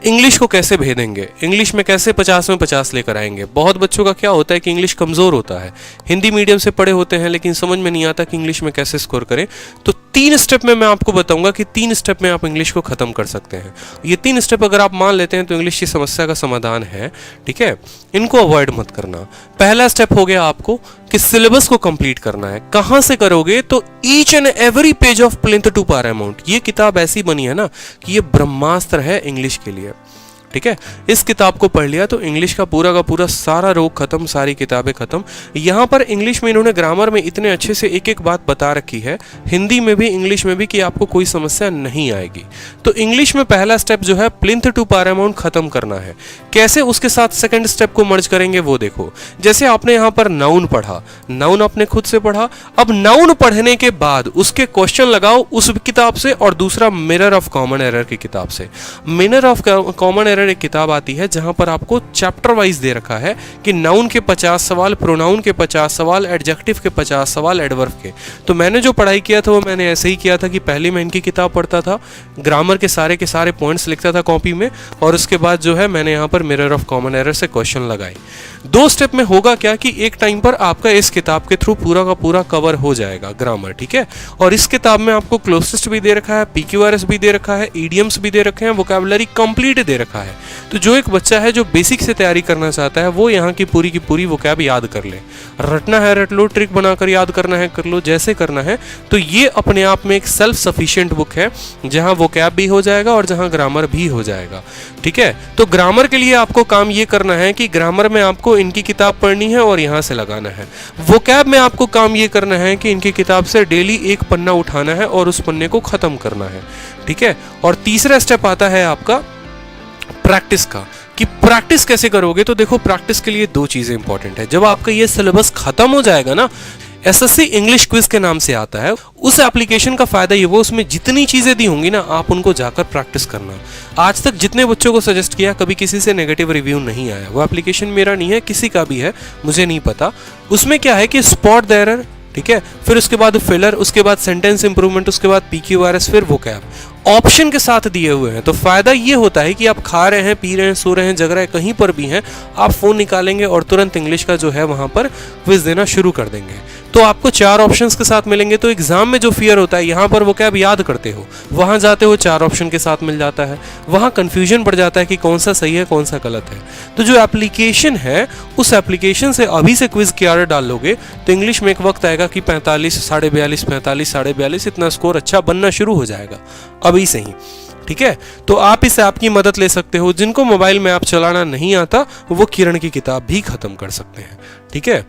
English को कैसे भेदेंगे, English में कैसे 50 में 50 लेकर आएंगे। बहुत बच्चों का क्या होता है कि इंग्लिश कमज़ोर होता है, हिंदी मीडियम से पढ़े होते हैं लेकिन समझ में नहीं आता कि इंग्लिश में कैसे स्कोर करें। तो 3 स्टेप में मैं आपको बताऊंगा कि 3 स्टेप में आप इंग्लिश को ख़त्म कर सकते हैं। ये 3 स्टेप अगर आप मान लेते हैं तो इंग्लिश की समस्या का समाधान है, ठीक है। इनको अवॉइड मत करना। पहला स्टेप हो गया आपको कि सिलेबस को कंप्लीट करना है। कहाँ से करोगे, तो each and every page of Plinth to Paramount, ये किताब ऐसी बनी है ना कि ये ब्रह्मास्त्र है इंग्लिश के लिए, ठीक है। इस किताब को पढ़ लिया तो इंग्लिश का पूरा सारा रोग खत्म, सारी किताबें खत्म। यहाँ पर इंग्लिश में इन्होंने ग्रामर में इतने अच्छे से एक एक बात बता रखी है, हिंदी में भी इंग्लिश में भी, कि आपको कोई समस्या नहीं आएगी। तो इंग्लिश में पहला स्टेप जो है प्लिंथ टू पैरामाउंट खत्म करना है। कैसे, उसके साथ सेकंड स्टेप को मर्ज करेंगे वो देखो। जैसे आपने यहाँ पर नाउन पढ़ा, नाउन आपने खुद से पढ़ा, अब नाउन पढ़ने के बाद उसके क्वेश्चन लगाओ उस किताब से, और दूसरा मिरर ऑफ कॉमन एरर की किताब से। मिरर ऑफ कॉमन एरर एक किताब आती है जहां पर आपको चैप्टर वाइज दे रखा है कि नाउन के 50 सवाल, प्रोनाउन के 50 सवाल, एडजेक्टिव के 50 सवाल, एडवर्ब के। तो मैंने जो पढ़ाई किया था वो मैंने ऐसे ही किया था कि पहले मैं इनकी किताब पढ़ता था, ग्रामर के सारे पॉइंट्स लिखता था कॉपी में, और उसके बाद जो है मैंने यहाँ पर मिरर ऑफ कॉमन एरर से क्वेश्चन लगाए। 2 स्टेप में होगा क्या कि एक टाइम पर आपका इस किताब के थ्रू पूरा का पूरा कवर हो जाएगा ग्रामर, ठीक है। और इस किताब में आपको क्लोजेस्ट भी दे रखा है, पीक्यूआरएस भी दे रखा है, ईडियम्स भी दे रखे हैं, वोकैबुलरी कंप्लीट दे रखा है। तो जो एक बच्चा है जो बेसिक से तैयारी करना चाहता है वो यहाँ की पूरी वोकैब याद कर ले। रटना है रट लो, ट्रिक बनाकर याद करना है कर लो, जैसे करना है। तो ये अपने आप में एक सेल्फ सफिशिएंट बुक है जहाँ वोकैब भी हो जाएगा और जहाँ ग्रामर भी हो जाएगा, ठीक है। तो ग्रामर के लिए आपको काम ये करना है कि ग्रामर में आपको इनकी किताब पढ़नी है और यहाँ से लगाना है। वोकैब में आपको काम ये करना है कि इनकी किताब से डेली एक पन्ना उठाना है और उस पन्ने को खत्म करना है, ठीक है। और तीसरा स्टेप आता है आपका प्रैक्टिस का, कि प्रैक्टिस कैसे करोगे। तो देखो, प्रैक्टिस के लिए 2 चीजें इंपॉर्टेंट है। जब आपका ये सिलेबस खत्म हो जाएगा ना, एसएससी इंग्लिश क्विज के नाम से आता है, उस एप्लीकेशन का फायदा ये, वो उसमें जितनी चीजें दी होंगी ना, आप उनको जाकर प्रैक्टिस करना। आज तक जितने बच्चों को सजेस्ट किया, कभी किसी से नेगेटिव रिव्यू नहीं आया। वो एप्लीकेशन मेरा नहीं है, किसी का भी है, मुझे नहीं पता। उसमें क्या है कि स्पॉट द एरर, ठीक है, फिर उसके बाद फिलर, उसके बाद सेंटेंस इंप्रूवमेंट, उसके बाद पीक्यूआरएस, फिर वोकैब ऑप्शन के साथ दिए हुए हैं। तो फायदा ये होता है कि आप खा रहे हैं, पी रहे हैं, सो रहे हैं, जग रहे हैं, कहीं पर भी हैं, आप फोन निकालेंगे और तुरंत इंग्लिश का जो है वहां पर क्विज देना शुरू कर देंगे। तो आपको 4 ऑप्शंस के साथ मिलेंगे। तो एग्जाम में जो फियर होता है, यहाँ पर वो क्या आप याद करते हो, वहां जाते हो 4 ऑप्शन के साथ मिल जाता है, वहां कंफ्यूजन बढ़ जाता है कि कौन सा सही है कौन सा गलत है। तो जो एप्लीकेशन है, उस एप्लीकेशन से अभी से क्विज की आर्डर डाल लोगे तो इंग्लिश में एक वक्त आएगा कि 45, 42.5, 45, 42.5 इतना स्कोर अच्छा बनना शुरू हो जाएगा अभी से ही, ठीक है। तो आप इस ऐप की मदद ले सकते हो। जिनको मोबाइल में ऐप चलाना नहीं आता वो किरण की किताब भी खत्म कर सकते हैं, ठीक है।